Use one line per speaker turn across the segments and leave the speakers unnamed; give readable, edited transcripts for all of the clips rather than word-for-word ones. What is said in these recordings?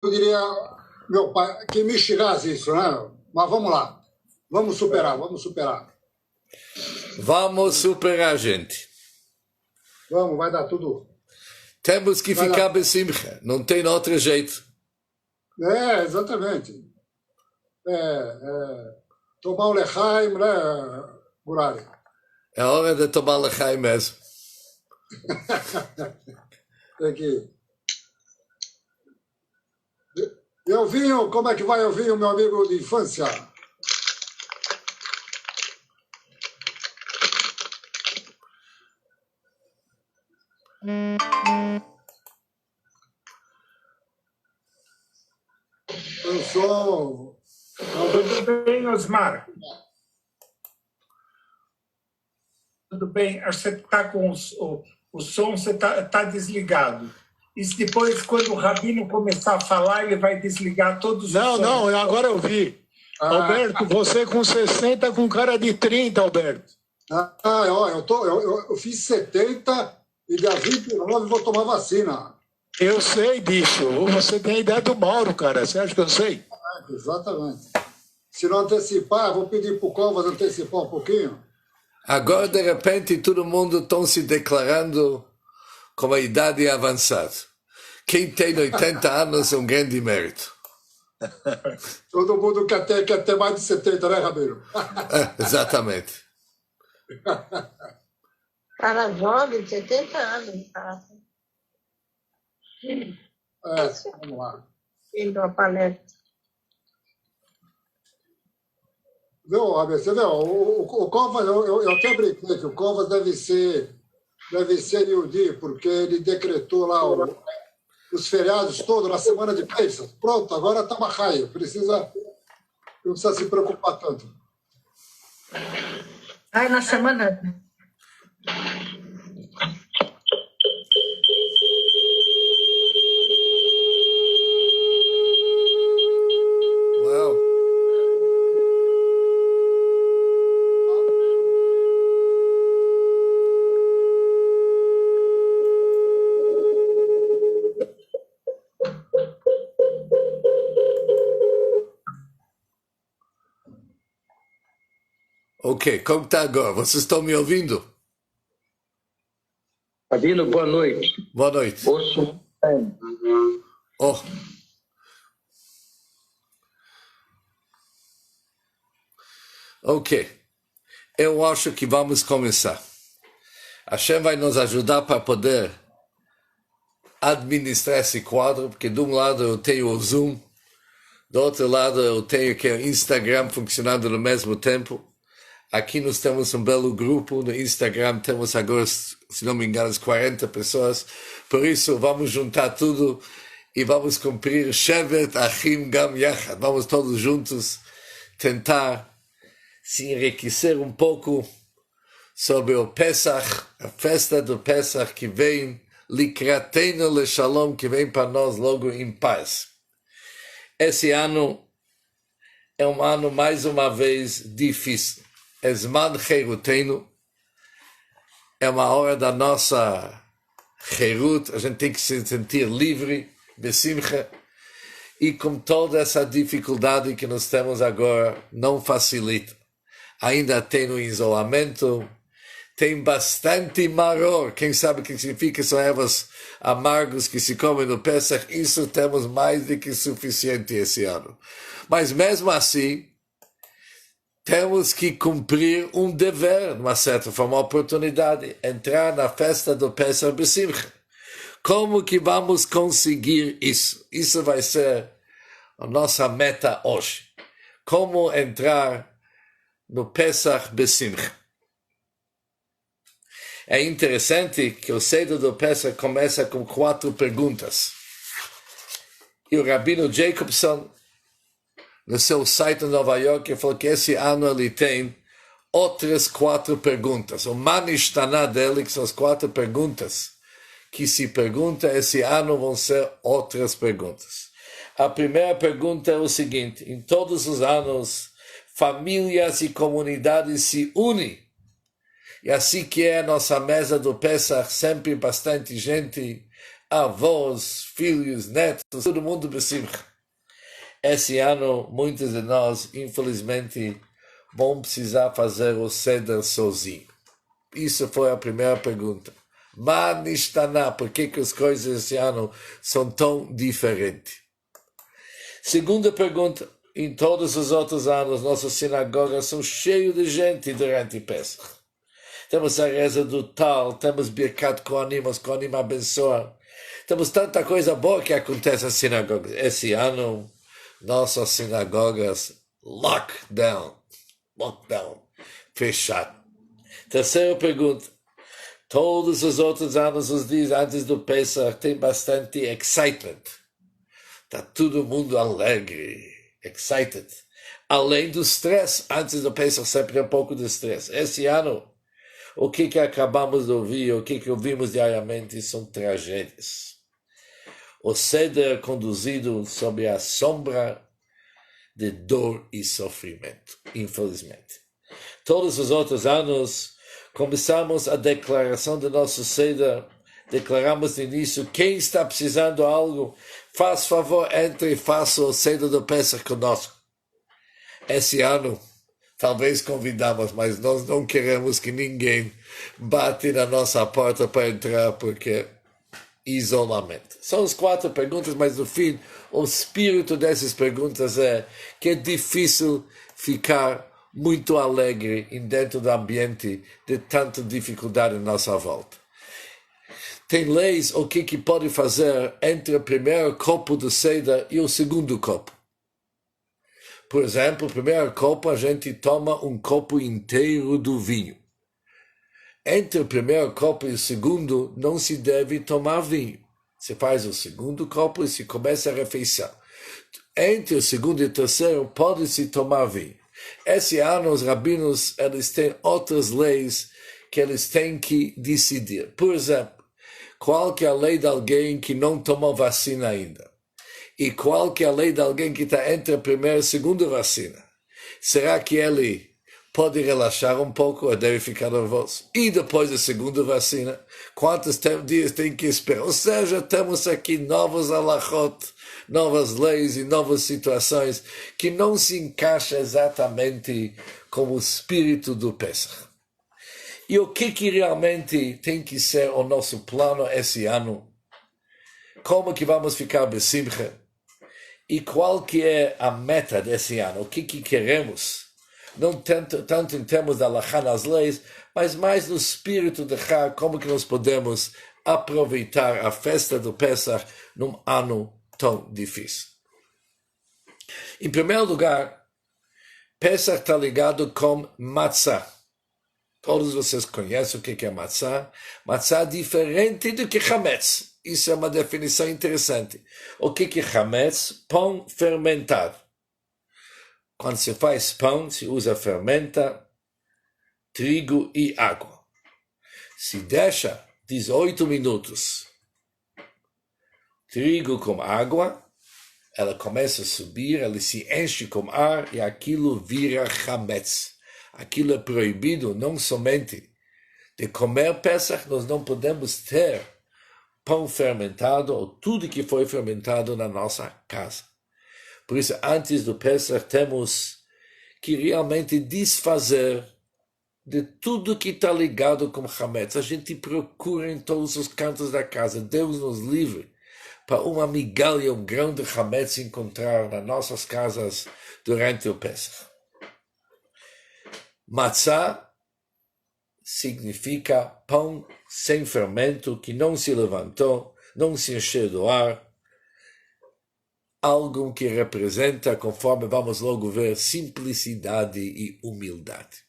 eu diria, meu pai, que me chegasse isso, né? Mas vamos lá. Vamos superar, vamos superar.
Vamos superar, gente.
Vamos, vai dar tudo.
Temos que
Vai
ficar
dar.
besimcha. Não tem outro jeito.
Exatamente. Tomar o lechaim, né, Murari?
É hora de tomar lechaim mesmo.
Tem que... E o vinho, como é que vai o vinho, meu amigo de infância? Eu sou...
Tudo bem, Osmar? Tudo bem? Acho que você está com o som, você tá desligado. E depois, quando o Rabino começar a falar, ele vai desligar todos os sons.
Não, agora eu vi. Alberto, você com 60 com cara de 30, Alberto.
Eu fiz 70 e dia 29 vou tomar vacina.
Eu sei disso. Você tem a ideia do Mauro, cara. Você acha que eu sei?
Exatamente. Se não antecipar, vou pedir para o Covas antecipar um pouquinho.
Agora, de repente, todo mundo está se declarando com a idade avançada. Quem tem 80 anos é um grande mérito.
Todo mundo quer ter mais de 70, né, Rabiro?
Exatamente.
Cara jovem, 70 anos, cara.
Vamos lá.
Indo à palestra.
Viu, ABC? Viu? O Covas, eu até brinquei que o Covas deve ser Yehudi, porque ele decretou lá os feriados todos na semana de Pesach. Pronto, agora está Machaia. Não precisa se preocupar tanto.
Ai, na semana.
Uau. Ok, como está agora? Vocês estão me ouvindo?
Rabino, boa noite.
Boa noite.
Ouço.
Oh. Ok. Eu acho que vamos começar. A Hashem vai nos ajudar para poder administrar esse quadro, porque de um lado eu tenho o Zoom, do outro lado eu tenho que o Instagram funcionando no mesmo tempo. Aqui nós temos um belo grupo, no Instagram temos agora, se não me engano, 40 pessoas. Por isso, vamos juntar tudo e vamos cumprir Shevet Achim Gam Yachad. Vamos todos juntos tentar se enriquecer um pouco sobre o Pesach, a festa do Pesach que vem, Likratenu LeShalom, que vem para nós logo em paz. Esse ano é um ano, mais uma vez, difícil. Esman Herutenu, é uma hora da nossa Herut, a gente tem que se sentir livre, besimcha, e com toda essa dificuldade que nós temos agora, não facilita. Ainda tem o isolamento, tem bastante maror, quem sabe o que significa, são ervas amargos que se comem no Pesach, isso temos mais do que suficiente esse ano. Mas mesmo assim, temos que cumprir um dever, de uma certa forma, uma oportunidade, entrar na festa do Pesach Besimcha. Como que vamos conseguir isso? Isso vai ser a nossa meta hoje. Como entrar no Pesach Besimcha. É interessante que o Seder do Pesach começa com 4 perguntas. E o Rabino Jacobson, no seu site em Nova York, falou que esse ano ele tem outras 4 perguntas. O Manishtaná dele, que são as 4 perguntas que se pergunta, esse ano vão ser outras perguntas. A primeira pergunta é o seguinte: em todos os anos, famílias e comunidades se unem. E assim que é a nossa mesa do Pesach, sempre bastante gente avós, filhos, netos, todo mundo besimcha. Esse ano, muitos de nós, infelizmente, vão precisar fazer o seder sozinho. Isso foi a primeira pergunta. Manishtaná, por que as coisas esse ano são tão diferentes? Segunda pergunta, em todos os outros anos, nossas sinagogas são cheias de gente durante Pesach. Temos a reza do Tal, temos Birkat Kohanim, os Kohanim abençoam. Temos tanta coisa boa que acontece nas sinagogas. Esse ano, nossas sinagogas, lockdown, fechado. Terceira pergunta. Todos os outros anos, os dias antes do Pesach, tem bastante excitement. Está todo mundo alegre, excited. Além do stress, antes do Pesach sempre um pouco de stress. Esse ano, o que acabamos de ouvir, o que ouvimos diariamente são tragédias. O Seder conduzido sob a sombra de dor e sofrimento, infelizmente. Todos os outros anos, começamos a declaração do nosso Seder, declaramos no início, quem está precisando de algo, faz favor, entre e faça o Seder do Pesach conosco. Esse ano, talvez convidamos, mas nós não queremos que ninguém bate na nossa porta para entrar, porque isolamento. São as 4 perguntas, mas no fim, o espírito dessas perguntas é que é difícil ficar muito alegre dentro do ambiente de tanta dificuldade à nossa volta. Tem leis o que pode fazer entre o primeiro copo do Seder e o segundo copo. Por exemplo, o primeiro copo a gente toma um copo inteiro do vinho. Entre o primeiro copo e o segundo não se deve tomar vinho. Você faz o segundo copo e se começa a refeição. Entre o segundo e o terceiro pode-se tomar vinho. Esse ano os rabinos eles têm outras leis que eles têm que decidir. Por exemplo, qual que é a lei de alguém que não tomou vacina ainda? E qual que é a lei de alguém que está entre a primeira e a segunda vacina? Será que ele pode relaxar um pouco ou deve ficar nervoso? E depois da segunda vacina, quantos dias tem que esperar? Ou seja, temos aqui novos halachot, novas leis e novas situações que não se encaixam exatamente com o espírito do Pesach. E o que realmente tem que ser o nosso plano esse ano? Como que vamos ficar besimcha? E qual que é a meta desse ano? O que queremos? Não tanto em termos da halachá nas leis, mas mais no espírito de Chag, como que nós podemos aproveitar a festa do Pesach num ano tão difícil. Em primeiro lugar, Pesach está ligado com matzah. Todos vocês conhecem o que é matzah. Matzah é diferente do que chametz. Isso é uma definição interessante. O que é chametz? Pão fermentado. Quando se faz pão, se usa fermenta, trigo e água. Se deixa 18 minutos trigo com água, ela começa a subir, ela se enche com ar e aquilo vira chametz. Aquilo é proibido não somente de comer Pesach, nós não podemos ter pão fermentado ou tudo que foi fermentado na nossa casa. Por isso, antes do Pesach, temos que realmente desfazer de tudo que está ligado com chametz. A gente procura em todos os cantos da casa. Deus nos livre para uma migalha, um grão de chametz encontrar nas nossas casas durante o Pesach. Matzah significa pão sem fermento, que não se levantou, não se encheu do ar. Algo que representa, conforme vamos logo ver, simplicidade e humildade.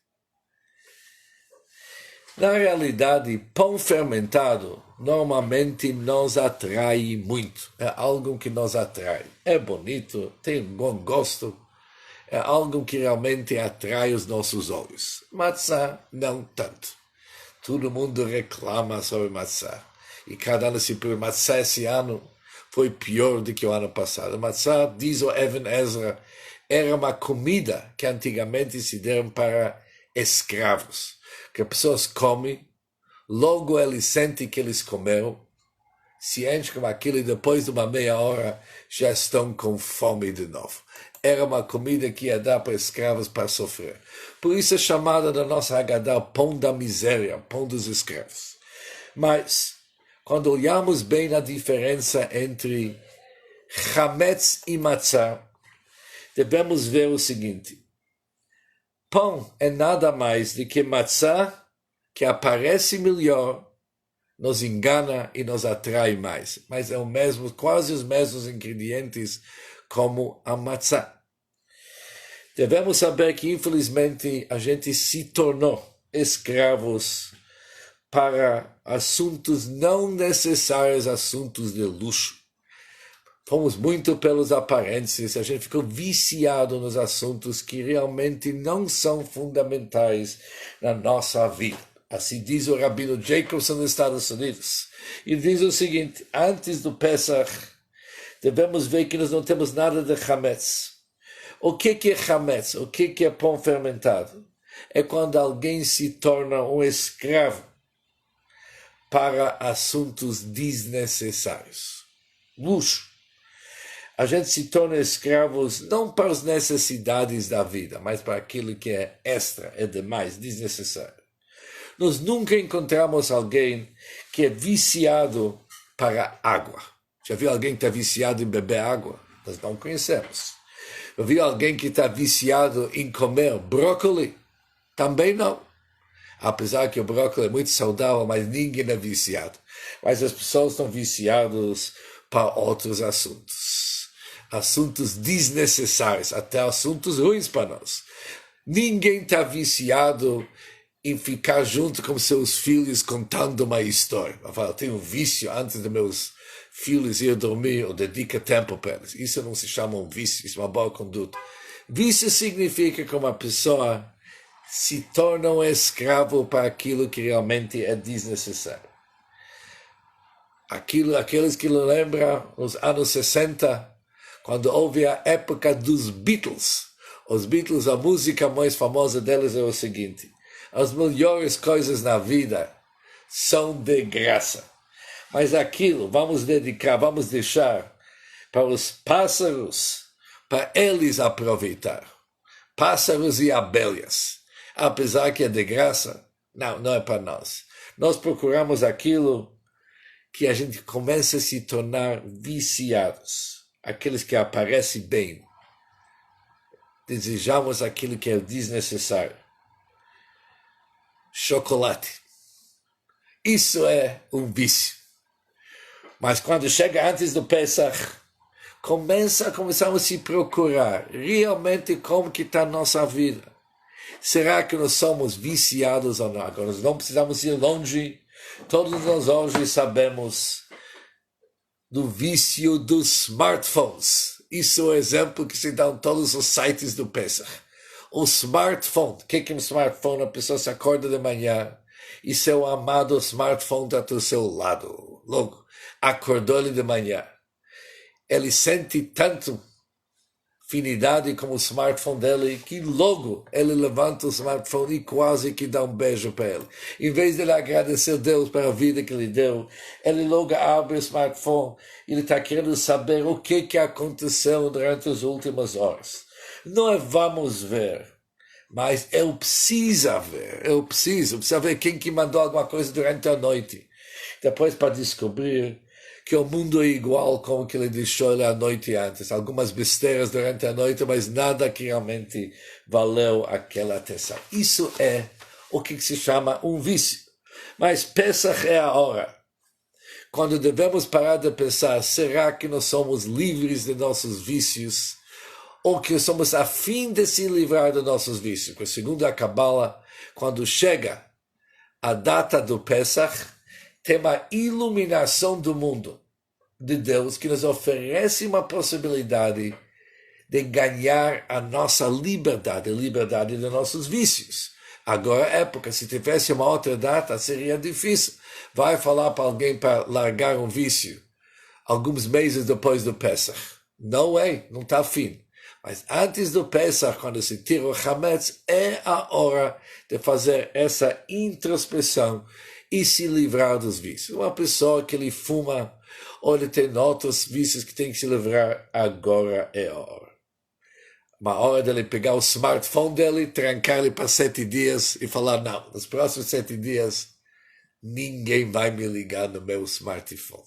Na realidade, pão fermentado normalmente nos atrai muito. É algo que nos atrai. É bonito, tem um bom gosto. É algo que realmente atrai os nossos olhos. Matzah, não tanto. Todo mundo reclama sobre matzah. E cada ano se pergunta, matzah esse ano foi pior do que o ano passado. Matzah, diz o Even Ezra, era uma comida que antigamente se deram para escravos. Que as pessoas comem, logo eles sentem que eles comeram, se enchem com aquilo e depois de uma meia hora já estão com fome de novo. Era uma comida que ia dar para escravos para sofrer. Por isso é chamada na nossa Haggadah pão da miséria, pão dos escravos. Mas, quando olhamos bem a diferença entre chametz e matzah, devemos ver o seguinte. Pão é nada mais do que matzah que aparece melhor, nos engana e nos atrai mais. Mas é o mesmo, quase os mesmos ingredientes como a matzah. Devemos saber que, infelizmente, a gente se tornou escravos para assuntos não necessários, assuntos de luxo. Fomos muito pelos aparências, a gente ficou viciado nos assuntos que realmente não são fundamentais na nossa vida. Assim diz o Rabino Jacobson dos Estados Unidos. Ele diz o seguinte, antes do Pesach, devemos ver que nós não temos nada de chametz. O que é chametz? O que é pão fermentado? É quando alguém se torna um escravo para assuntos desnecessários. Luxo. A gente se torna escravos não para as necessidades da vida, mas para aquilo que é extra, é demais, desnecessário. Nós nunca encontramos alguém que é viciado para água. Já viu alguém que está viciado em beber água? Nós não conhecemos. Já viu alguém que está viciado em comer brócolis? Também não. Apesar que o brócolis é muito saudável, mas ninguém é viciado. Mas as pessoas estão viciadas para outros assuntos. Assuntos desnecessários, até assuntos ruins para nós. Ninguém está viciado em ficar junto com seus filhos contando uma história. Eu falo, eu tenho um vício antes de meus filhos ir dormir, ou dedica tempo para eles. Isso não se chama um vício, isso é uma boa conduta. Vício significa que uma pessoa se torna um escravo para aquilo que realmente é desnecessário. Aqueles que lembram nos anos 60, quando houve a época dos Beatles. Os Beatles, a música mais famosa deles é o seguinte: as melhores coisas na vida são de graça. Mas aquilo vamos deixar para os pássaros, para eles aproveitar. Pássaros e abelhas. Apesar que é de graça, não é para nós. Nós procuramos aquilo que a gente começa a se tornar viciados. Aqueles que aparecem bem. Desejamos aquilo que é desnecessário. Chocolate. Isso é um vício. Mas quando chega antes do Pesach, começamos a se procurar realmente como que está a nossa vida. Será que nós somos viciados ou não? Agora, nós não precisamos ir longe. Todos nós hoje sabemos do vício dos smartphones. Isso é o exemplo que se dá em todos os sites do Pesach. O smartphone. O que é um smartphone? A pessoa se acorda de manhã e seu amado smartphone está do seu lado. Logo, acordou ele de manhã. Ele sente tanto afinidade com o smartphone dele que logo ele levanta o smartphone e quase que dá um beijo para ele. Em vez de ele agradecer a Deus pela vida que lhe deu, ele logo abre o smartphone e ele está querendo saber o que aconteceu durante as últimas horas. Não é vamos ver, mas eu preciso ver. Eu preciso ver quem que mandou alguma coisa durante a noite. Depois para descobrir que o mundo é igual como que ele deixou ele a noite antes. Algumas besteiras durante a noite, mas nada que realmente valeu aquela atenção. Isso é o que se chama um vício. Mas Pesach é a hora. Quando devemos parar de pensar, será que nós somos livres de nossos vícios? Ou que somos a fim de se livrar de nossos vícios? Porque segundo a Kabbalah, quando chega a data do Pesach, tem uma iluminação do mundo de Deus que nos oferece uma possibilidade de ganhar a nossa liberdade, a liberdade de nossos vícios. Agora é época, se tivesse uma outra data, seria difícil. Vai falar para alguém para largar um vício alguns meses depois do Pesach. Não está afim. Mas antes do Pesach, quando se tira o Hametz, é a hora de fazer essa introspeção e se livrar dos vícios. Uma pessoa que ele fuma ou ele tem outros vícios que tem que se livrar, agora é a hora. Uma hora dele pegar o smartphone dele, trancar ele para 7 dias e falar, não, nos próximos 7 dias, ninguém vai me ligar no meu smartphone.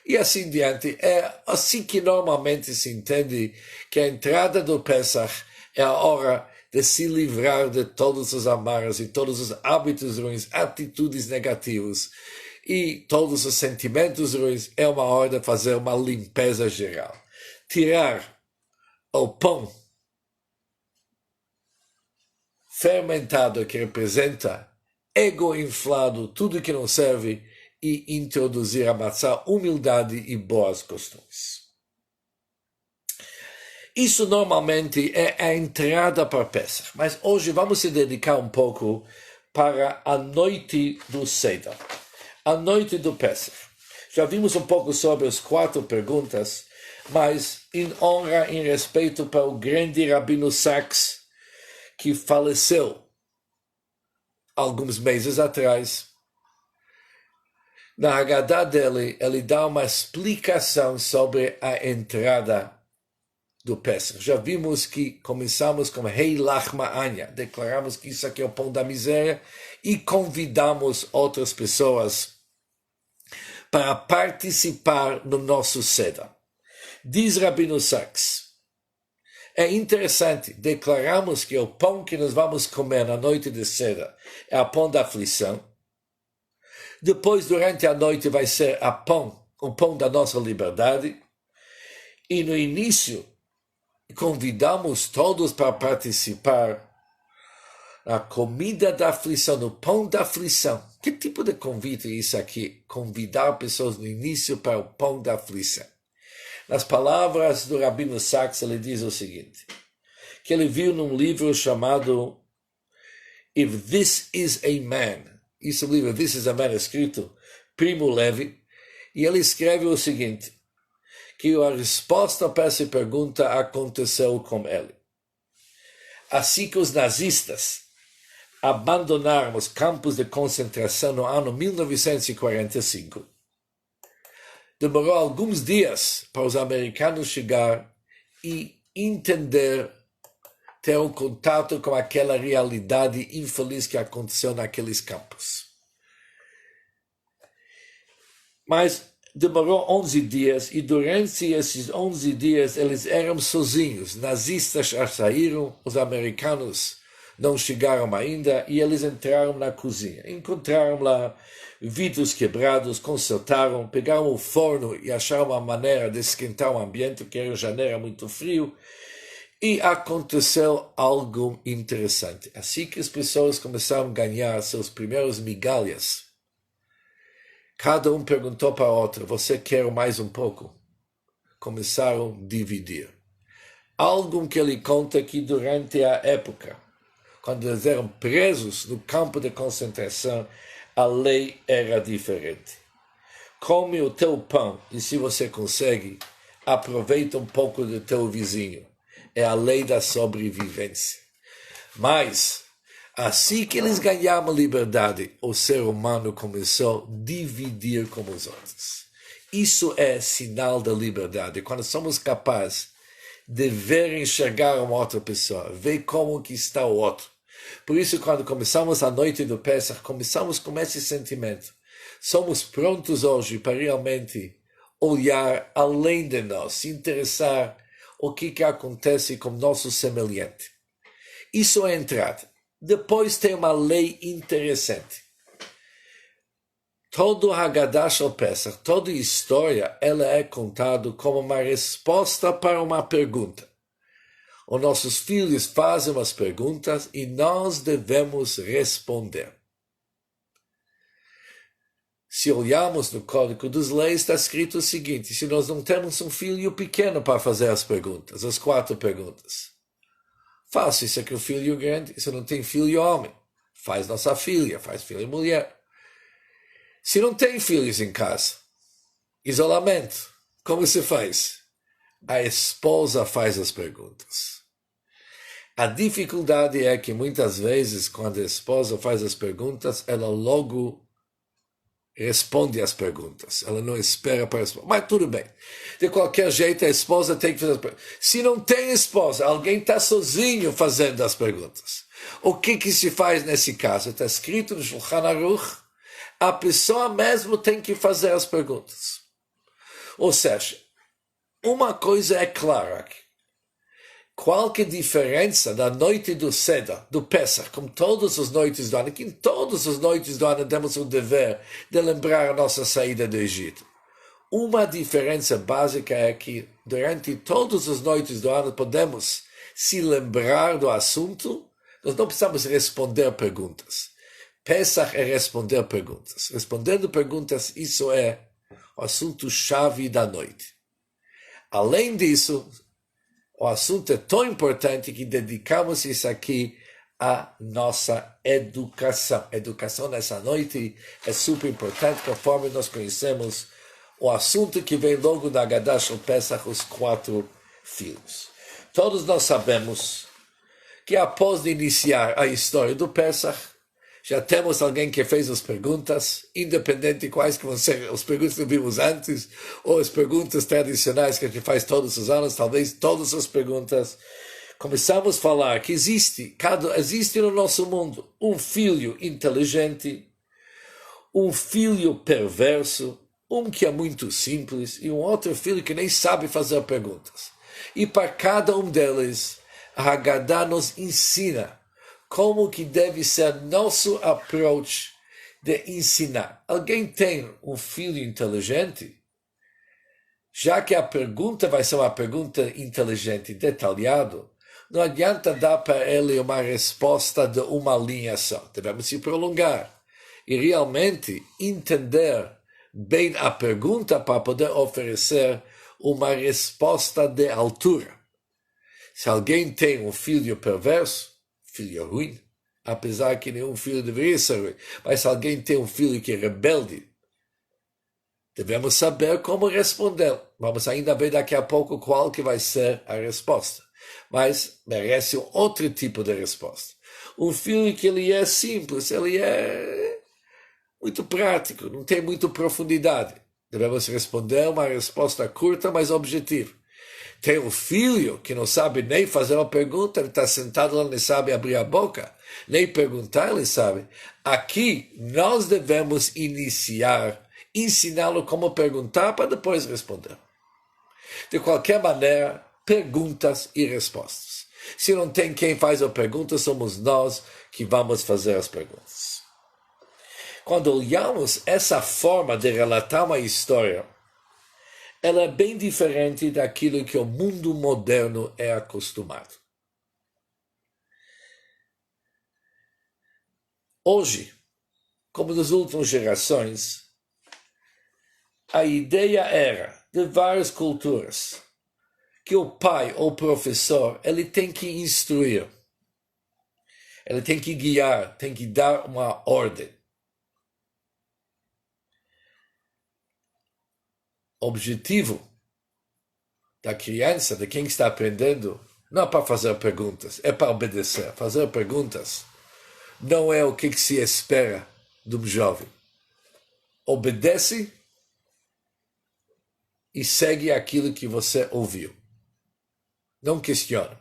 E assim diante, é assim que normalmente se entende que a entrada do Pesach é a hora de se livrar de todos os amarras e todos os hábitos ruins, atitudes negativas e todos os sentimentos ruins. É uma hora de fazer uma limpeza geral. Tirar o pão fermentado que representa ego inflado, tudo que não serve, e introduzir a matzá, humildade e boas costumes. Isso normalmente é a entrada para Pesach, mas hoje vamos se dedicar um pouco para a noite do Seder, a noite do Pesach. Já vimos um pouco sobre as 4 perguntas, mas em honra, em respeito para o grande Rabino Sachs, que faleceu alguns meses atrás, na Haggadah dele, ele dá uma explicação sobre a entrada do Pesach. Já vimos que começamos com Hei Lachma Anya, declaramos que isso aqui é o pão da miséria e convidamos outras pessoas para participar no nosso Seder. Diz Rabino Sachs, é interessante, declaramos que o pão que nós vamos comer na noite de Seder é o pão da aflição. Depois, durante a noite, vai ser o pão da nossa liberdade. E no início, convidamos todos para participar na comida da aflição, no pão da aflição. Que tipo de convite é isso aqui? Convidar pessoas no início para o pão da aflição. Nas palavras do Rabino Sachs, ele diz o seguinte, que ele viu num livro chamado If This Is a Man. Esse livro, This Is a Man, é escrito Primo Levi, e ele escreve o seguinte, que a resposta para essa pergunta aconteceu com ele. Assim que os nazistas abandonaram os campos de concentração no ano 1945, demorou alguns dias para os americanos chegar e entender, ter um contato com aquela realidade infeliz que aconteceu naqueles campos. Mas demorou 11 dias, e durante esses 11 dias eles eram sozinhos. Nazistas já saíram, os americanos não chegaram ainda, e eles entraram na cozinha. Encontraram lá vidros quebrados, consertaram, pegaram o forno e acharam uma maneira de esquentar o ambiente, que era janeiro muito frio, e aconteceu algo interessante. Assim que as pessoas começaram a ganhar seus primeiros migalhas, cada um perguntou para o outro, você quer mais um pouco? Começaram a dividir. Algo que ele conta que durante a época, quando eles eram presos no campo de concentração, a lei era diferente. Come o teu pão e, se você consegue, aproveita um pouco do teu vizinho. É a lei da sobrevivência. Mas, assim que eles ganharam liberdade, o ser humano começou a dividir com os outros. Isso é sinal da liberdade. Quando somos capazes de ver e enxergar uma outra pessoa, ver como que está o outro. Por isso, quando começamos a noite do Pesach, começamos com esse sentimento. Somos prontos hoje para realmente olhar além de nós, se interessar o que acontece com nosso semelhante. Isso é a entrada. Depois tem uma lei interessante. Todo Haggadah Shel Pesach, toda história, ela é contada como uma resposta para uma pergunta. Os nossos filhos fazem umas perguntas e nós devemos responder. Se olharmos no Código das Leis, está escrito o seguinte, se nós não temos um filho pequeno para fazer as perguntas, as 4 perguntas. Faça isso aqui o filho grande, se não tem filho homem, faz nossa filha, faz filho mulher. Se não tem filhos em casa, isolamento, como se faz? A esposa faz as perguntas. A dificuldade é que muitas vezes, quando a esposa faz as perguntas, ela logo responde às perguntas. Ela não espera para responder. Mas tudo bem. De qualquer jeito, a esposa tem que fazer as perguntas. Se não tem esposa, alguém está sozinho fazendo as perguntas. O que se faz nesse caso? Está escrito no Shulchan Aruch, a pessoa mesmo tem que fazer as perguntas. Ou seja, uma coisa é clara aqui. Qualquer diferença da noite do Seder, do Pesach, como todas as noites do ano, que em todas as noites do ano temos o dever de lembrar a nossa saída do Egito. Uma diferença básica é que durante todas as noites do ano podemos se lembrar do assunto, nós não precisamos responder perguntas. Pesach é responder perguntas. Respondendo perguntas, isso é o assunto-chave da noite. Além disso, o assunto é tão importante que dedicamos isso aqui à nossa educação. Educação nessa noite é super importante, conforme nós conhecemos o assunto que vem logo da Haggadah Shel Pesach, os 4 filhos. Todos nós sabemos que após de iniciar a história do Pesach, já temos alguém que fez as perguntas, independente de quais que vão ser as perguntas que vimos antes, ou as perguntas tradicionais que a gente faz todos os anos, talvez todas as perguntas. Começamos a falar que existe no nosso mundo um filho inteligente, um filho perverso, um que é muito simples e um outro filho que nem sabe fazer perguntas. E para cada um deles, a Haggadah nos ensina como que deve ser nosso approach de ensinar. Alguém tem um filho inteligente? Já que a pergunta vai ser uma pergunta inteligente e detalhada, não adianta dar para ele uma resposta de uma linha só. Devemos se prolongar e realmente entender bem a pergunta para poder oferecer uma resposta de altura. Se alguém tem um filho perverso, filho ruim, apesar que nenhum filho deveria ser ruim, mas se alguém tem um filho que é rebelde, devemos saber como responder. Vamos ainda ver daqui a pouco qual que vai ser a resposta. Mas merece um outro tipo de resposta. Um filho que ele é simples, ele é muito prático, não tem muita profundidade. Devemos responder uma resposta curta, mas objetiva. Tem um filho que não sabe nem fazer uma pergunta, ele está sentado lá, não sabe abrir a boca, nem perguntar, ele sabe. Aqui, nós devemos ensiná-lo como perguntar para depois responder. De qualquer maneira, perguntas e respostas. Se não tem quem faz a pergunta, somos nós que vamos fazer as perguntas. Quando olhamos essa forma de relatar uma história, ela é bem diferente daquilo que o mundo moderno é acostumado. Hoje, como nas últimas gerações, a ideia era, de várias culturas, que o pai ou professor, ele tem que instruir, ele tem que guiar, tem que dar uma ordem. O objetivo da criança, de quem está aprendendo, não é para fazer perguntas, é para obedecer. Fazer perguntas não é o que se espera de um jovem. Obedece e segue aquilo que você ouviu. Não questiona.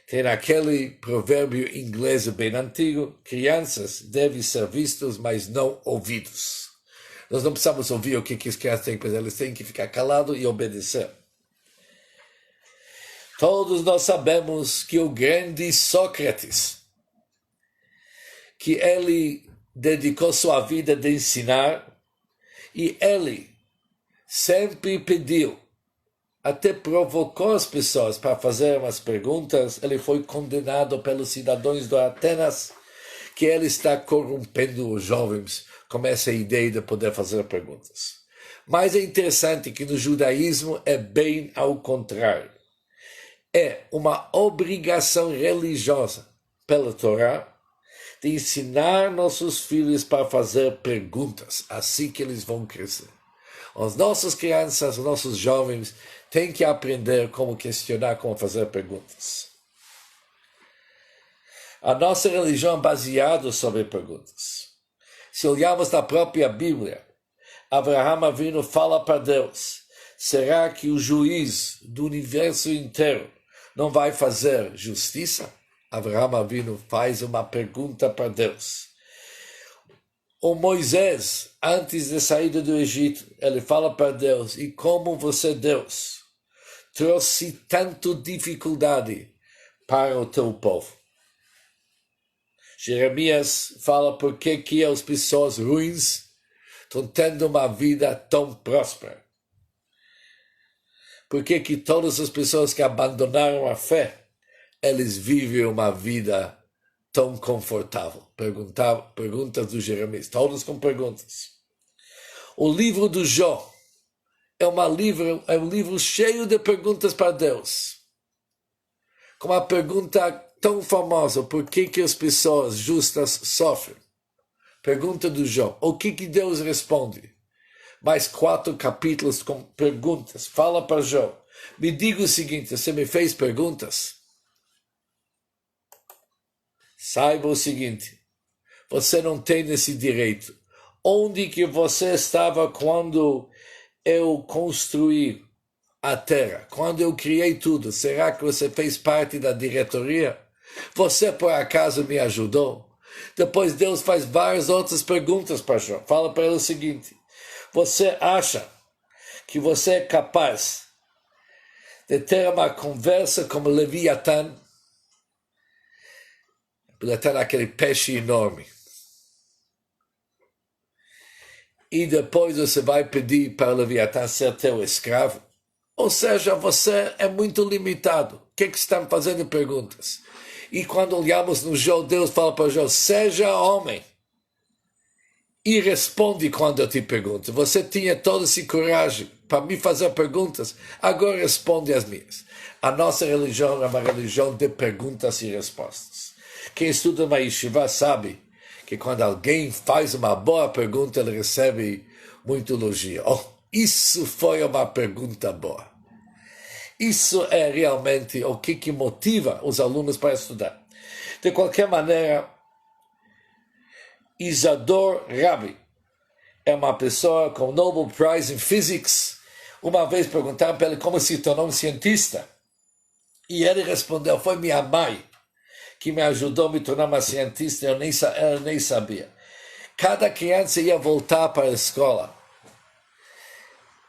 Tem aquele provérbio inglês bem antigo, crianças devem ser vistos, mas não ouvidos. Nós não precisamos ouvir o que as crianças têm que fazer, eles têm que ficar calados e obedecer. Todos nós sabemos que o grande Sócrates, que ele dedicou sua vida de ensinar, e ele sempre pediu, até provocou as pessoas para fazer umas perguntas, ele foi condenado pelos cidadãos de Atenas, que ele está corrompendo os jovens com essa ideia de poder fazer perguntas. Mas é interessante que no judaísmo é bem ao contrário. É uma obrigação religiosa pela Torá de ensinar nossos filhos para fazer perguntas, assim que eles vão crescer. As nossas crianças, os nossos jovens têm que aprender como questionar, como fazer perguntas. A nossa religião é baseada sobre perguntas. Se olharmos na própria Bíblia, Abraham Avinu fala para Deus, será que o juiz do universo inteiro não vai fazer justiça? Abraham Avinu faz uma pergunta para Deus. O Moisés, antes da saída do Egito, ele fala para Deus, e como você, Deus, trouxe tanto dificuldade para o teu povo? Jeremias fala por que as pessoas ruins estão tendo uma vida tão próspera. Por que todas as pessoas que abandonaram a fé, eles vivem uma vida tão confortável? Perguntas do Jeremias, todos com perguntas. O livro do Jó é um livro cheio de perguntas para Deus. Com uma pergunta tão famosa, por que as pessoas justas sofrem? Pergunta do Jó, o que Deus responde? Mais 4 capítulos com perguntas. Fala para Jó, me diga o seguinte, você me fez perguntas? Saiba o seguinte, você não tem esse direito. Onde que você estava quando eu construí a terra? Quando eu criei tudo? Será que você fez parte da diretoria? Você por acaso me ajudou? Depois Deus faz várias outras perguntas para Jó. Fala para ele o seguinte, você acha que você é capaz de ter uma conversa como Leviatã? Leviatã é aquele peixe enorme. E depois você vai pedir para Leviatã ser teu escravo? Ou seja, você é muito limitado. O que estão fazendo perguntas? E quando olhamos no Jó, Deus fala para Jó, seja homem. E responde quando eu te pergunto. Você tinha toda essa coragem para me fazer perguntas, agora responde as minhas. A nossa religião é uma religião de perguntas e respostas. Quem estuda uma yeshiva sabe que quando alguém faz uma boa pergunta, ele recebe muito elogio. Oh, isso foi uma pergunta boa. Isso é realmente o que motiva os alunos para estudar. De qualquer maneira, Isador Rabi é uma pessoa com Nobel Prize in Physics. Uma vez perguntaram para ele como se tornou um cientista. E ele respondeu, foi minha mãe que me ajudou a me tornar uma cientista, eu nem sabia. Cada criança ia voltar para a escola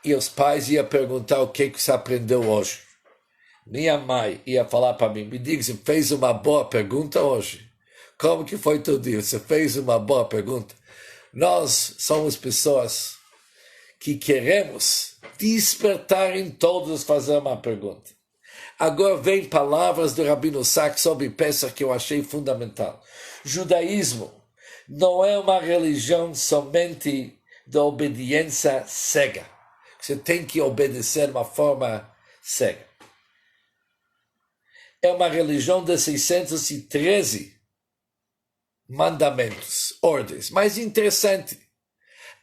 e os pais iam perguntar o que você aprendeu hoje. Minha mãe ia falar para mim, me diga, você fez uma boa pergunta hoje? Como que foi teu dia? Você fez uma boa pergunta? Nós somos pessoas que queremos despertar em todos fazer uma pergunta. Agora vem palavras do Rabino Sacks sobre Pesach que eu achei fundamental. Judaísmo não é uma religião somente da obediência cega. Você tem que obedecer de uma forma cega. É uma religião de 613 mandamentos, ordens. Mas interessante,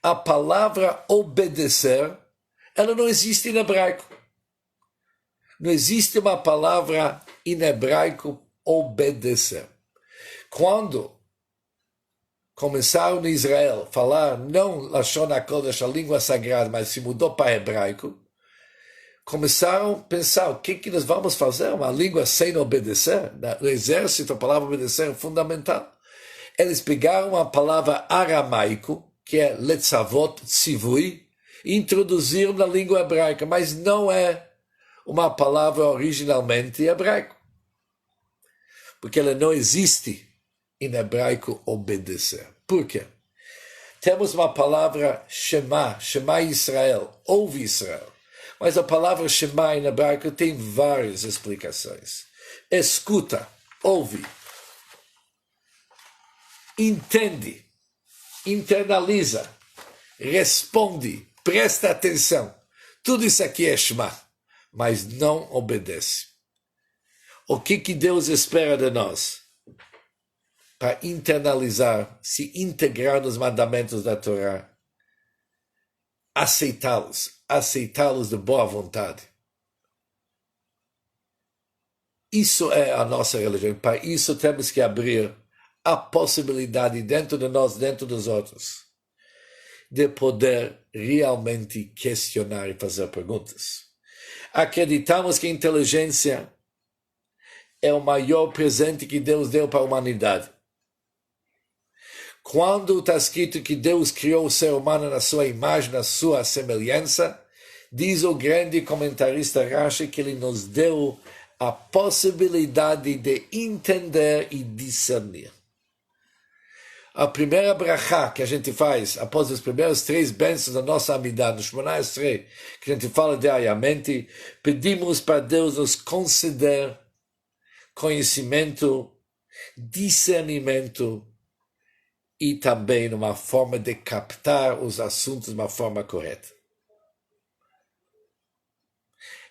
a palavra obedecer, ela não existe em hebraico. Não existe uma palavra em hebraico obedecer. Quando começaram em Israel a falar não Lashon HaKodesh, a língua sagrada, mas se mudou para hebraico, começaram a pensar o que nós vamos fazer, uma língua sem obedecer. No exército a palavra obedecer é fundamental. Eles pegaram a palavra aramaico, que é letzavot tzivui, e introduziram na língua hebraica, mas não é uma palavra originalmente hebraico, porque ela não existe em hebraico obedecer. Por quê? Temos uma palavra Shema, Shema Israel, ouve Israel. Mas a palavra Shema em hebraico tem várias explicações. Escuta, ouve, entende, internaliza, responde, presta atenção. Tudo isso aqui é Shema, mas não obedece. O que Deus espera de nós? Para internalizar, se integrar nos mandamentos da Torá, aceitá-los de boa vontade. Isso é a nossa religião. Para isso temos que abrir a possibilidade dentro de nós, dentro dos outros, de poder realmente questionar e fazer perguntas. Acreditamos que a inteligência é o maior presente que Deus deu para a humanidade. Quando está escrito que Deus criou o ser humano na sua imagem, na sua semelhança, diz o grande comentarista Rashi que ele nos deu a possibilidade de entender e discernir. A primeira brachá que a gente faz após os primeiros 3 bênçãos da nossa amidade, no Shemona Esrei, que a gente fala diariamente, pedimos para Deus nos conceder conhecimento, discernimento e também uma forma de captar os assuntos de uma forma correta.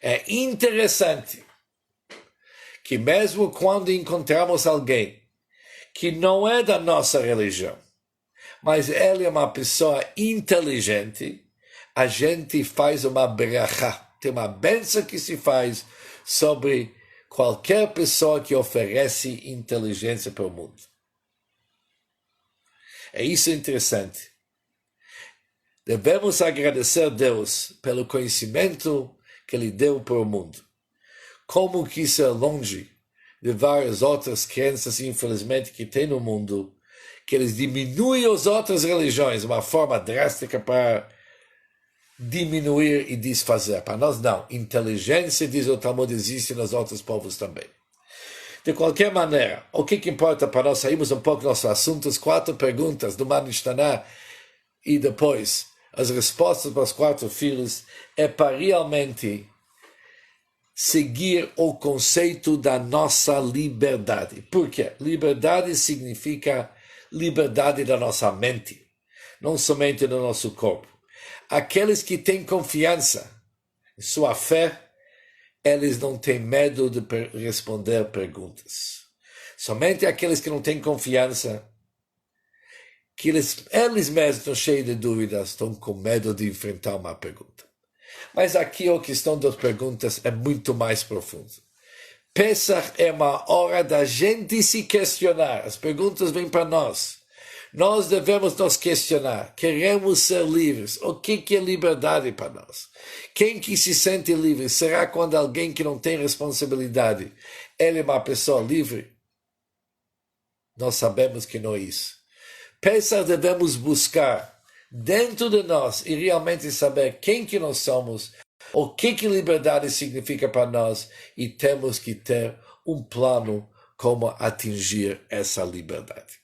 É interessante que mesmo quando encontramos alguém que não é da nossa religião, mas ele é uma pessoa inteligente, a gente faz uma brachá, tem uma bênção que se faz sobre qualquer pessoa que oferece inteligência para o mundo. É isso interessante. Devemos agradecer a Deus pelo conhecimento que Ele deu para o mundo. Como que isso é longe de várias outras crenças, infelizmente, que tem no mundo, que eles diminuem as outras religiões de uma forma drástica para diminuir e desfazer. Para nós, não. Inteligência, diz o Talmud, existe nos outros povos também. De qualquer maneira, o que importa para nós? Saímos um pouco dos nossos assuntos, 4 perguntas do Manishtaná e depois as respostas para os 4 filhos é para realmente seguir o conceito da nossa liberdade. Por quê? Liberdade significa liberdade da nossa mente, não somente do nosso corpo. Aqueles que têm confiança em sua fé, eles não têm medo de responder perguntas. Somente aqueles que não têm confiança, que eles mesmos estão cheios de dúvidas, estão com medo de enfrentar uma pergunta. Mas aqui a questão das perguntas é muito mais profunda. Pesach é uma hora da gente se questionar. As perguntas vêm para nós. Nós devemos nos questionar. Queremos ser livres. O que é liberdade para nós? Quem que se sente livre? Será quando alguém que não tem responsabilidade, ele é uma pessoa livre? Nós sabemos que não é isso. Pesach devemos buscar dentro de nós e realmente saber quem que nós somos, o que liberdade significa para nós e temos que ter um plano como atingir essa liberdade.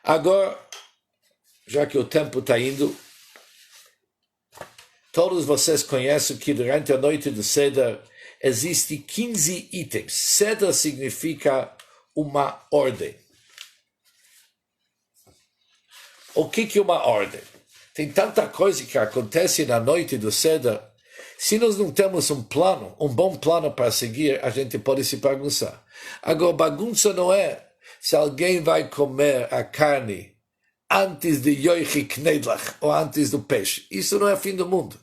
Agora, já que o tempo está indo, todos vocês conhecem que durante a noite do Seder existem 15 itens. Seder significa uma ordem. O que é uma ordem? Tem tanta coisa que acontece na noite do Seder. Se nós não temos um plano, um bom plano para seguir, a gente pode se bagunçar. Agora, bagunça não é se alguém vai comer a carne antes de Yoichi Knedlach ou antes do peixe. Isso não é fim do mundo.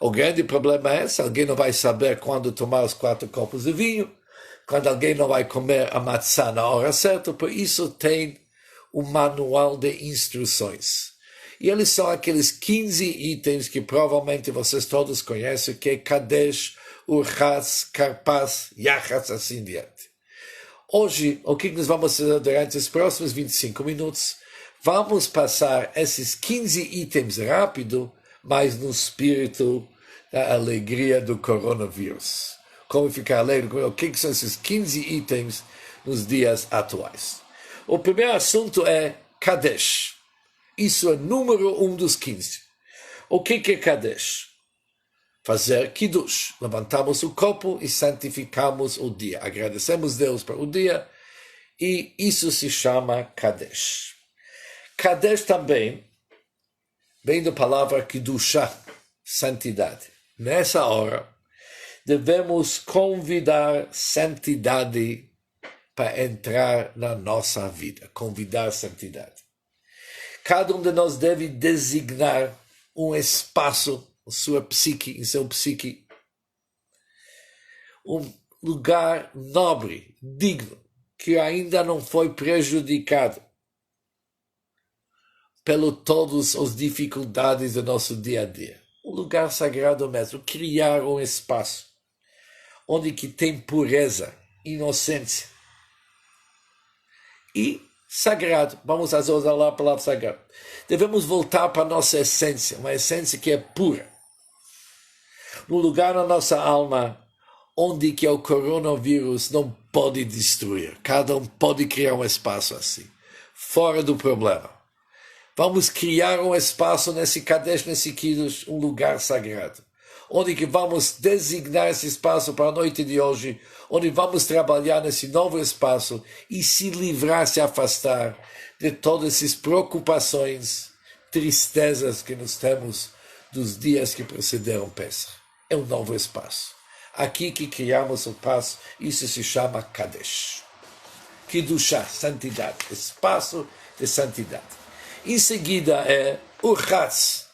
O grande problema é se alguém não vai saber quando tomar os 4 copos de vinho, quando alguém não vai comer a matzá na hora certa, por isso tem um manual de instruções. E eles são aqueles 15 itens que provavelmente vocês todos conhecem, que é Kadesh, Urchas, Karpas, Yachas, assim diante. Hoje, o que nós vamos fazer durante os próximos 25 minutos? Vamos passar esses 15 itens rápido, mas no espírito da alegria do coronavírus. Como ficar alegre? O que são esses 15 itens nos dias atuais? O primeiro assunto é Kadesh. Isso é número 1 dos 15. O que é Kadesh? Fazer Kiddush. Levantamos o copo e santificamos o dia. Agradecemos Deus por o dia e isso se chama Kadesh. Kadesh também vem da palavra Kiddushah, santidade. Nessa hora, devemos convidar santidade para entrar na nossa vida. Convidar santidade. Cada um de nós deve designar um espaço em sua psique, em seu psique, um lugar nobre, digno, que ainda não foi prejudicado pelo todas as dificuldades do nosso dia a dia. Um lugar sagrado mesmo, criar um espaço onde que tem pureza, inocência e sagrado. Vamos usar a palavra sagrado. Devemos voltar para a nossa essência, uma essência que é pura. Um lugar na nossa alma onde que o coronavírus não pode destruir. Cada um pode criar um espaço assim, fora do problema. Vamos criar um espaço nesse Kadesh, nesse Kiddush, um lugar sagrado, onde que vamos designar esse espaço para a noite de hoje, onde vamos trabalhar nesse novo espaço e se livrar, se afastar de todas essas preocupações, tristezas que nós temos dos dias que precederam Pesach. É um novo espaço. Aqui que criamos o passo, isso se chama Kadesh. Kiddushá, santidade, espaço de santidade. Em seguida é Urchatz.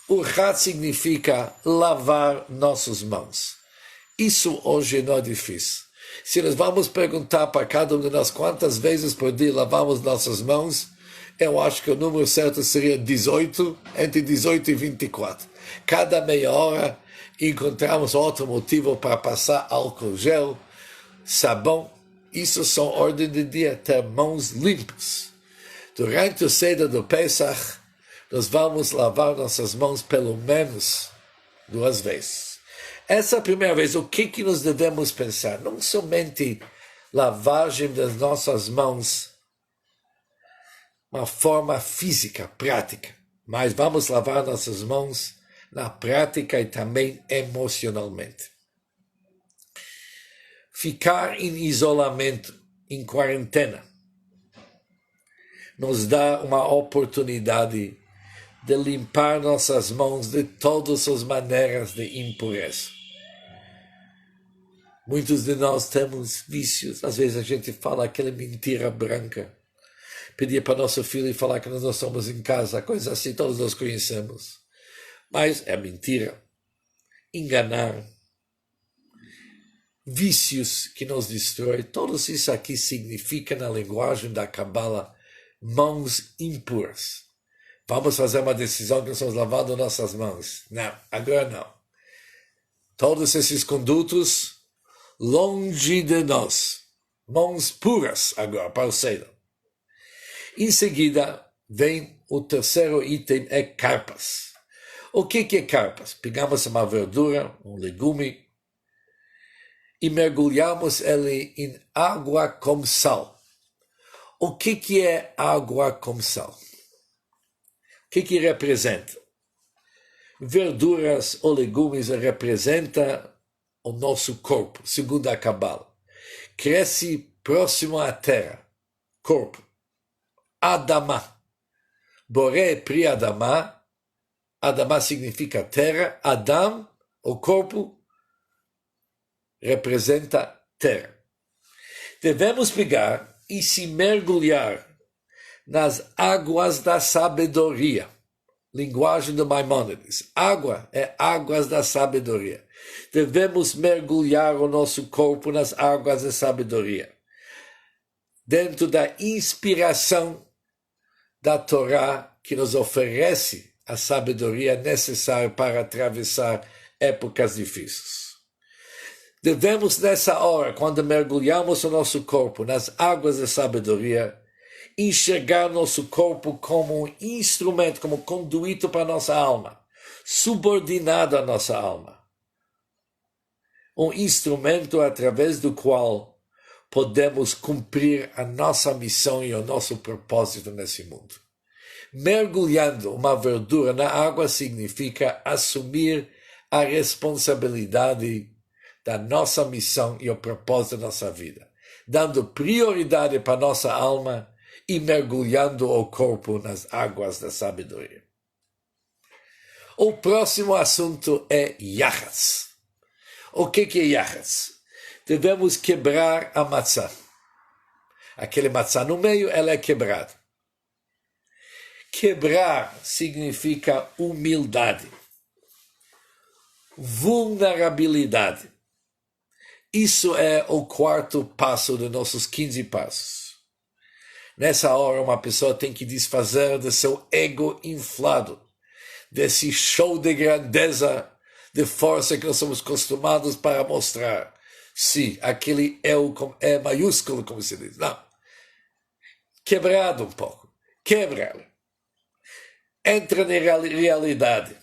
Urchatz significa lavar nossas mãos. Isso hoje não é difícil. Se nós vamos perguntar para cada um de nós quantas vezes por dia lavamos nossas mãos, eu acho que o número certo seria 18, entre 18 e 24. Cada meia hora encontramos outro motivo para passar álcool gel, sabão. Isso são ordens de dia, ter mãos limpas. Durante o Seder do Pesach, nós vamos lavar nossas mãos pelo menos 2 vezes. Essa é a primeira vez. O que nós devemos pensar? Não somente lavagem das nossas mãos, uma forma física, prática, mas vamos lavar nossas mãos na prática e também emocionalmente. Ficar em isolamento, em quarentena, nos dá uma oportunidade de limpar nossas mãos de todas as maneiras de impureza. Muitos de nós temos vícios. Às vezes a gente fala aquela mentira branca. Pedir para nosso filho falar que nós não estamos em casa, coisa assim, todos nós conhecemos. Mas é mentira. Enganar. Vícios que nos destrói. Tudo isso aqui significa, na linguagem da Kabbalah, mãos impuras. Vamos fazer uma decisão que nós estamos lavando nossas mãos. Não, agora não. Todos esses condutos longe de nós. Mãos puras agora, para o Seder. Em seguida, vem o terceiro item, é carpas. O que é carpas? Pegamos uma verdura, um legume, e mergulhamos ele em água com sal. O que é água com sal? O que representa? Verduras ou legumes representam o nosso corpo, segundo a Kabbalah. Cresce próximo à terra, corpo. Adamá. Boré pri Adamá. Adamá significa terra. Adam, o corpo, representa terra. Devemos pegar e se mergulhar nas águas da sabedoria. Linguagem do Maimônides. Água é águas da sabedoria. Devemos mergulhar o nosso corpo nas águas da sabedoria. Dentro da inspiração da Torá que nos oferece a sabedoria necessária para atravessar épocas difíceis. Devemos, nessa hora, quando mergulhamos o nosso corpo nas águas da sabedoria, enxergar nosso corpo como um instrumento, como conduíto para a nossa alma, subordinado à nossa alma. Um instrumento através do qual podemos cumprir a nossa missão e o nosso propósito nesse mundo. Mergulhando uma verdura na água significa assumir a responsabilidade da nossa missão e o propósito da nossa vida, dando prioridade para a nossa alma e mergulhando o corpo nas águas da sabedoria. O próximo assunto é Yachatz. O que é Yachatz? Devemos quebrar a matzá. Aquele matzá no meio, ela é quebrada. Quebrar significa humildade, vulnerabilidade. Isso é o quarto passo dos nossos 15 passos. Nessa hora, uma pessoa tem que desfazer do seu ego inflado, desse show de grandeza, de força que nós somos acostumados para mostrar. Sim, aquele eu com E maiúsculo, como se diz. Não. Quebrado um pouco. Quebra. Entra na realidade.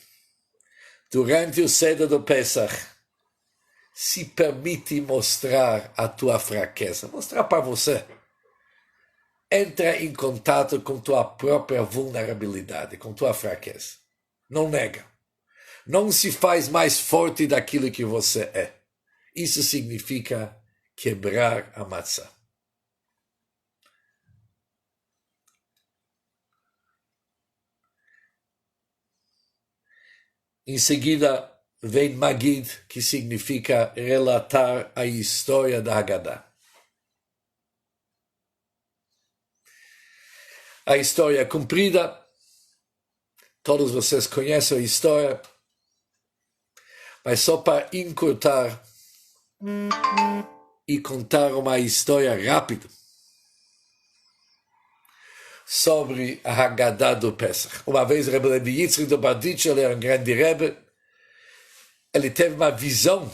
Durante o cedo do Pesach, se permite mostrar a tua fraqueza. Mostrar para você. Entra em contato com tua própria vulnerabilidade, com tua fraqueza. Não nega. Não se faz mais forte daquilo que você é. Isso significa quebrar a matzá. Em seguida, vem Magid, que significa relatar a história da Haggadah. A história é comprida, todos vocês conhecem a história, mas só para encurtar e contar uma história rápida sobre a Haggadah do Pesach. Uma vez, o Rebbe Levi Yitzchak do Berditchev, ele era um grande Rebbe, ele teve uma visão,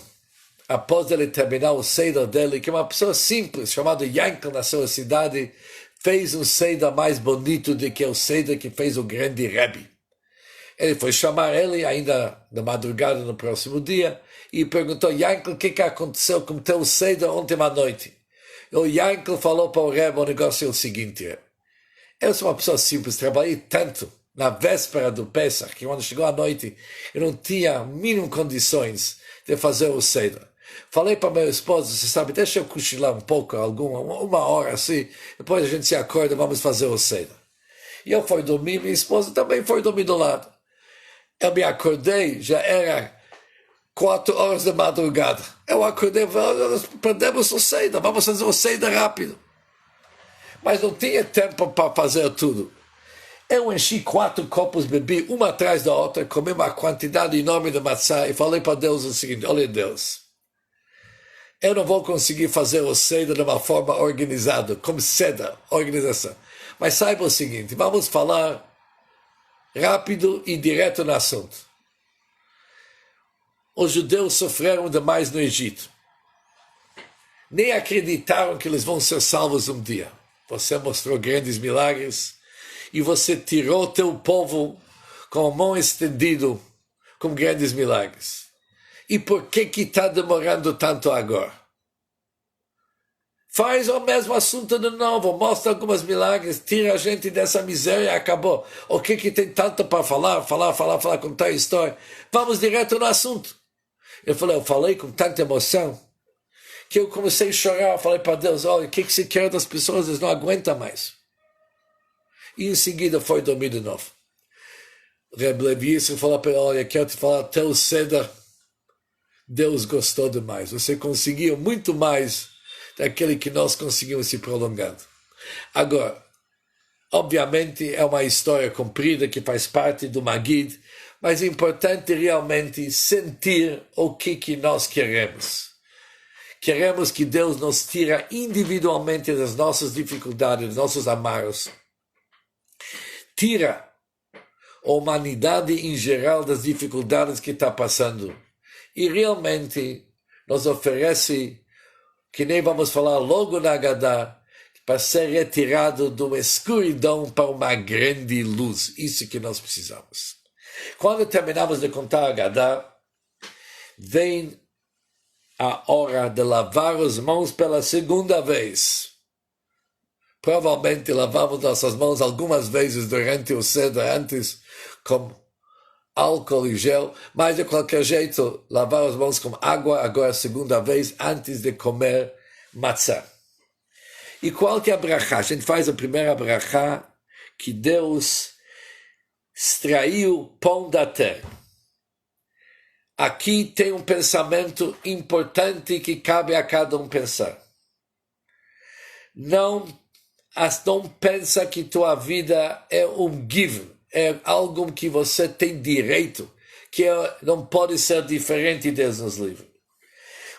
após ele terminar o Seder dele, que uma pessoa simples, chamada Yankel, na sua cidade, fez um Seder mais bonito do que o Seder que fez o grande Rebbe. Ele foi chamar ele, ainda na madrugada no próximo dia, e perguntou, Yankel, o que aconteceu com o teu Seder ontem à noite? E o Yankel falou para o Rebbe, o negócio é o seguinte, eu sou uma pessoa simples, trabalhei tanto na véspera do Pesach, que quando chegou a noite, eu não tinha mínimo condições de fazer o Seder. Falei para meu esposo, você sabe, deixa eu cochilar um pouco, uma hora assim, depois a gente se acorda, vamos fazer o Seder. E eu fui dormir, minha esposa também foi dormir do lado. Eu me acordei, já era 4 horas da madrugada. Eu acordei, nós perdemos o Seder, vamos fazer o Seder rápido. Mas não tinha tempo para fazer tudo. Eu enchi 4 copos, bebi uma atrás da outra, comi uma quantidade enorme de matzá e falei para Deus o seguinte, olha Deus, eu não vou conseguir fazer o Seder de uma forma organizada, como Seder, organização. Mas saiba o seguinte, vamos falar rápido e direto no assunto. Os judeus sofreram demais no Egito. Nem acreditaram que eles vão ser salvos um dia. Você mostrou grandes milagres e você tirou teu povo com a mão estendida com grandes milagres. E por que está demorando tanto agora? Faz o mesmo assunto de novo, mostra alguns milagres, tira a gente dessa miséria e acabou. O que tem tanto para falar, contar a história? Vamos direto no assunto. Eu falei com tanta emoção, que eu comecei a chorar, falei para Deus, olha, o que se quer das pessoas, eles não aguentam mais. E em seguida foi dormir de novo. O Rebbe Levi falou para ele, olha, quero te falar, teu Seder, Deus gostou demais. Você conseguiu muito mais daquele que nós conseguimos se prolongando. Agora, obviamente é uma história comprida que faz parte do Magid, mas é importante realmente sentir o que nós queremos. Queremos que Deus nos tire individualmente das nossas dificuldades, dos nossos amargos. Tira a humanidade em geral das dificuldades que está passando. E realmente nos oferece, que nem vamos falar logo na Haggadah, para ser retirado de uma escuridão para uma grande luz. Isso que nós precisamos. Quando terminamos de contar a Haggadah, vem a hora de lavar as mãos pela segunda vez. Provavelmente lavamos nossas mãos algumas vezes durante o Seder, antes com álcool e gel, mas de qualquer jeito, lavar as mãos com água, agora a segunda vez, antes de comer matzá. E qual que é a brachá? A gente faz a primeira brachá, que Deus extraiu pão da terra. Aqui tem um pensamento importante que cabe a cada um pensar. Não pensa que tua vida é um given, é algo que você tem direito, que não pode ser diferente de Deus nos livros.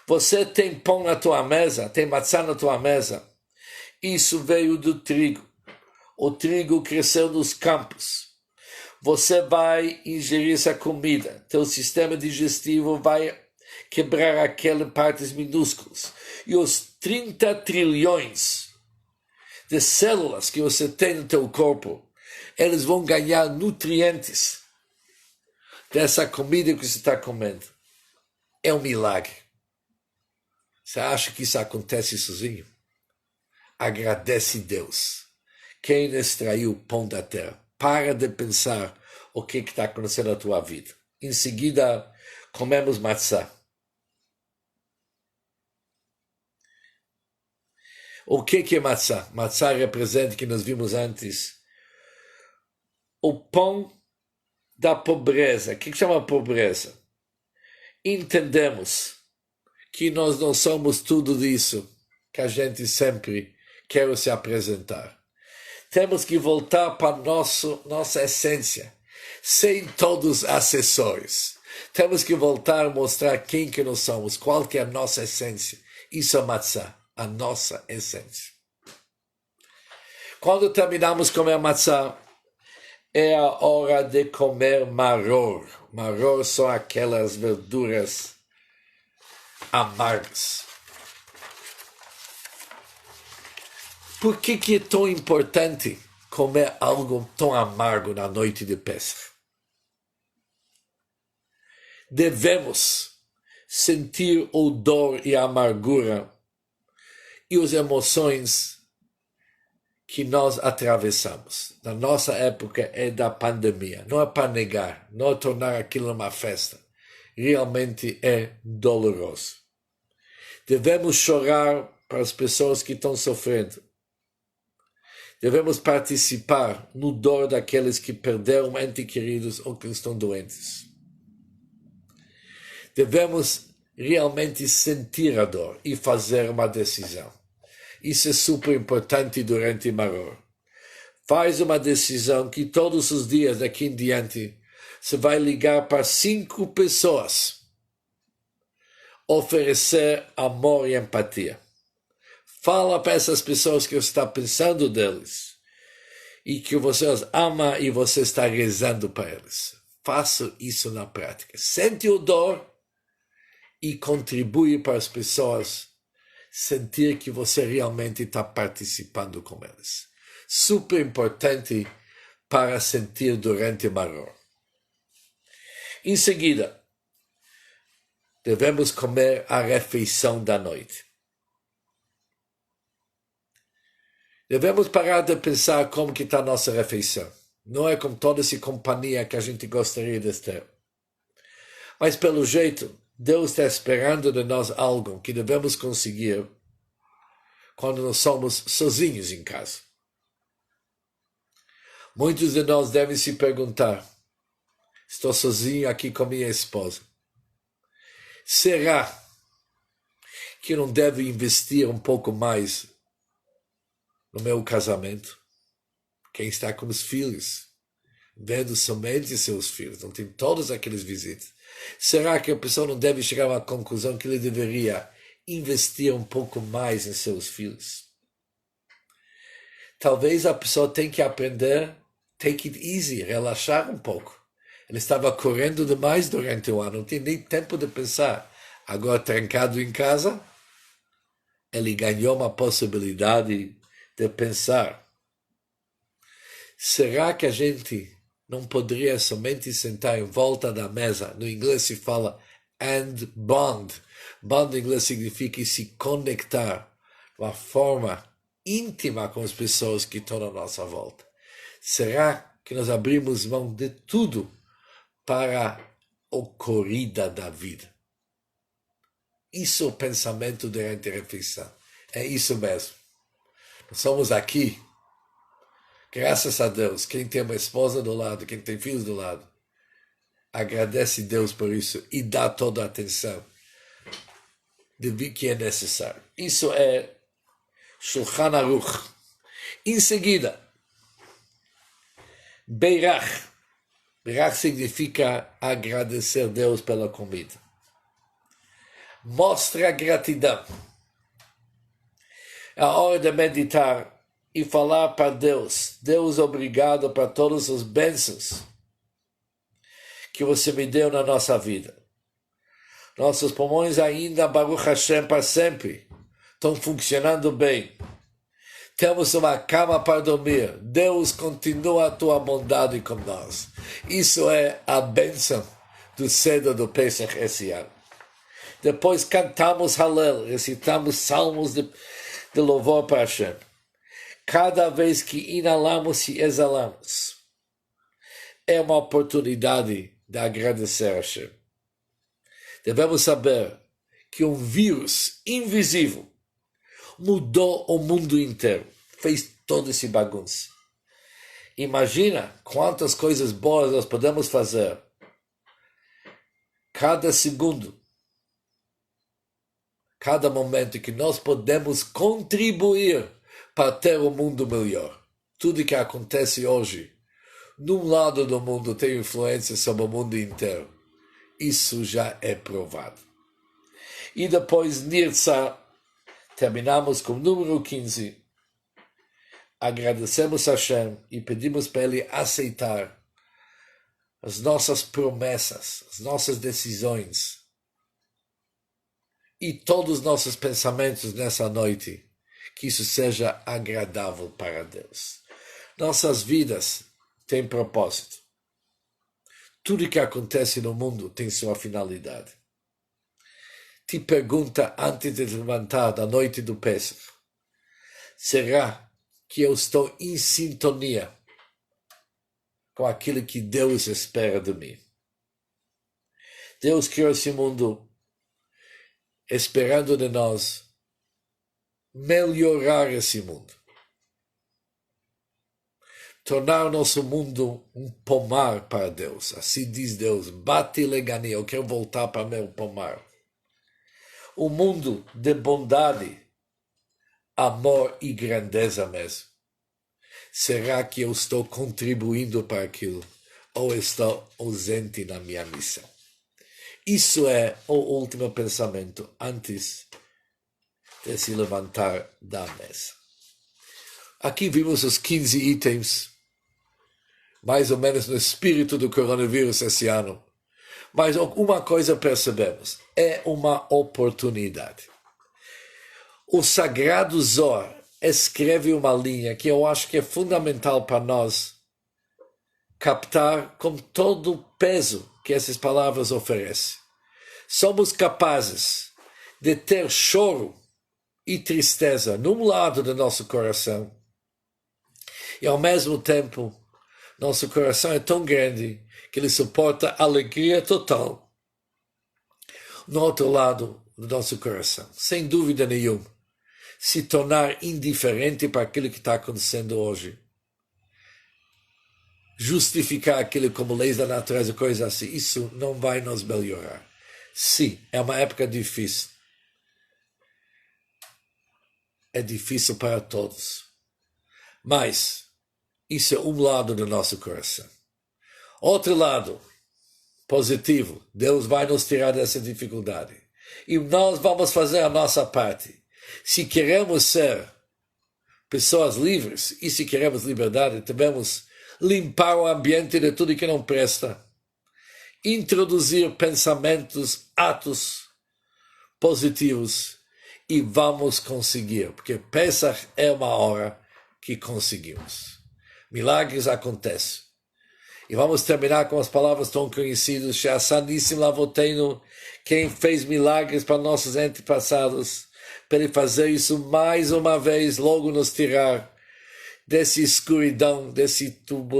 Você tem pão na tua mesa, tem maçã na tua mesa. Isso veio do trigo. O trigo cresceu nos campos. Você vai ingerir essa comida. Teu sistema digestivo vai quebrar aquelas partes minúsculas. E os 30 trilhões de células que você tem no teu corpo, eles vão ganhar nutrientes dessa comida que você está comendo. É um milagre. Você acha que isso acontece sozinho? Agradece Deus. Quem extraiu o pão da terra. Para de pensar o que está acontecendo na tua vida. Em seguida, comemos matzá. O que é matzá? Matzá representa, que nós vimos antes, o pão da pobreza. O que chama pobreza? Entendemos que nós não somos tudo isso que a gente sempre quer se apresentar. Temos que voltar para nossa essência, sem todos os acessórios. Temos que voltar a mostrar quem que nós somos, qual que é a nossa essência. Isso é matzá, a nossa essência. Quando terminamos de comer matzá, é a hora de comer maror. Maror são aquelas verduras amargas. Por que é tão importante comer algo tão amargo na noite de Pesach? Devemos sentir o dor e a amargura e as emoções que nós atravessamos. Na nossa época é da pandemia. Não é para negar, não é tornar aquilo uma festa. Realmente é doloroso. Devemos chorar para as pessoas que estão sofrendo. Devemos participar no dor daqueles que perderam entes queridos ou que estão doentes. Devemos realmente sentir a dor e fazer uma decisão. Isso é super importante durante Maror. Faz uma decisão que todos os dias daqui em diante você vai ligar para 5 pessoas. Oferecer amor e empatia. Fala para essas pessoas que você está pensando deles e que você os ama e você está rezando para eles. Faça isso na prática. Sente o dor e contribui para as pessoas sentir que você realmente está participando com eles. Super importante para sentir durante Maror. Em seguida, devemos comer a refeição da noite. Devemos parar de pensar como que está a nossa refeição. Não é com toda essa companhia que a gente gostaria de ter. Mas, pelo jeito, Deus está esperando de nós algo que devemos conseguir quando nós somos sozinhos em casa. Muitos de nós devem se perguntar, estou sozinho aqui com minha esposa. Será que eu não devo investir um pouco mais no meu casamento? Quem está com os filhos, vendo somente seus filhos, não tem todos aqueles visitas. Será que a pessoa não deve chegar a uma conclusão que ele deveria investir um pouco mais em seus filhos? Talvez a pessoa tenha que aprender, take it easy, relaxar um pouco. Ele estava correndo demais durante o ano, não tem nem tempo de pensar. Agora, trancado em casa, ele ganhou uma possibilidade de pensar. Será que a gente não poderia somente sentar em volta da mesa? No inglês se fala and bond. Bond em inglês significa se conectar de uma forma íntima com as pessoas que estão à nossa volta. Será que nós abrimos mão de tudo para a corrida da vida? Isso é o pensamento durante a refeição. É isso mesmo. Nós somos aqui, graças a Deus, quem tem uma esposa do lado, quem tem filhos do lado, agradece a Deus por isso e dá toda a atenção que é necessário. Isso é Shulchan Aruch. Em seguida, Beirach. Beirach significa agradecer a Deus pela comida. Mostra gratidão. É a hora de meditar e falar para Deus. Deus, obrigado por todos os bênçãos que você me deu na nossa vida. Nossos pulmões ainda, Baruch Hashem, para sempre, estão funcionando bem. Temos uma cama para dormir. Deus continua a tua bondade com nós. Isso é a bênção do cedo do Pesach esse ano. Depois cantamos Hallel, recitamos salmos de louvor para Hashem. Cada vez que inalamos e exalamos, é uma oportunidade de agradecer a Hashem. Devemos saber que um vírus invisível mudou o mundo inteiro, fez toda essa bagunça. Imagina quantas coisas boas nós podemos fazer cada segundo, cada momento que nós podemos contribuir para ter um mundo melhor. Tudo que acontece hoje, num lado do mundo, tem influência sobre o mundo inteiro. Isso já é provado. E depois, Nirtzah, terminamos com o número 15. Agradecemos a Hashem e pedimos para Ele aceitar as nossas promessas, as nossas decisões e todos os nossos pensamentos nessa noite, que isso seja agradável para Deus. Nossas vidas têm propósito. Tudo que acontece no mundo tem sua finalidade. Te pergunta antes de levantar da noite do Pesach, será que eu estou em sintonia com aquilo que Deus espera de mim? Deus criou esse mundo esperando de nós melhorar esse mundo. Tornar o nosso mundo um pomar para Deus. Assim diz Deus, bate legani, eu quero voltar para meu pomar. Um mundo de bondade, amor e grandeza mesmo. Será que eu estou contribuindo para aquilo? Ou estou ausente na minha missão? Isso é o último pensamento antes de se levantar da mesa. Aqui vimos os 15 itens, mais ou menos no espírito do coronavírus esse ano. Mas uma coisa percebemos, é uma oportunidade. O Sagrado Zohar escreve uma linha que eu acho que é fundamental para nós captar com todo o peso que essas palavras oferecem. Somos capazes de ter choro e tristeza num lado do nosso coração e ao mesmo tempo nosso coração é tão grande que ele suporta alegria total no outro lado do nosso coração, sem dúvida nenhuma. Se tornar indiferente para aquilo que está acontecendo hoje, justificar aquilo como leis da natureza, coisa assim, isso não vai nos melhorar. Sim, é uma época difícil. É difícil para todos. Mas isso é um lado do nosso coração. Outro lado, positivo, Deus vai nos tirar dessa dificuldade. E nós vamos fazer a nossa parte. Se queremos ser pessoas livres e se queremos liberdade, devemos limpar o ambiente de tudo que não presta. Introduzir pensamentos, atos positivos e vamos conseguir, porque Pesach é uma hora que conseguimos. Milagres acontecem. E vamos terminar com as palavras tão conhecidas, She'asanissim Lavotenu, quem fez milagres para nossos antepassados, para ele fazer isso mais uma vez, logo nos tirar dessa escuridão, dessa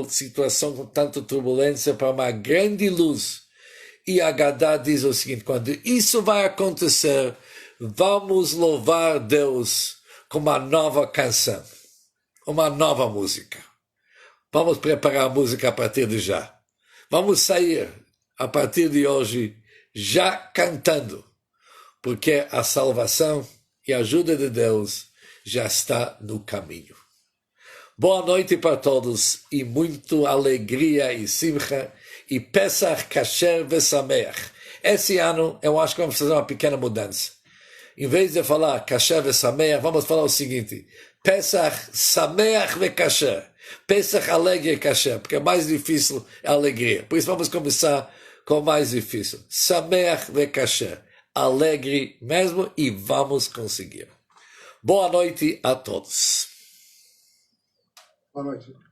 situação com tanta turbulência para uma grande luz. E Agadá diz o seguinte, quando isso vai acontecer, vamos louvar Deus com uma nova canção, uma nova música. Vamos preparar a música a partir de já. Vamos sair a partir de hoje já cantando, porque a salvação e a ajuda de Deus já está no caminho. Boa noite para todos e muito alegria e simcha e Pesach Kasher Vesameach. Esse ano, eu acho que vamos fazer uma pequena mudança. Em vez de falar kasher ve sameach, vamos falar o seguinte: Pesach sameach ve kasher. Pesach alegre e kasher, porque é mais difícil a alegria. Por isso vamos começar com o mais difícil. Sameach ve kasher. Alegre mesmo e vamos conseguir. Boa noite a todos.
Boa noite.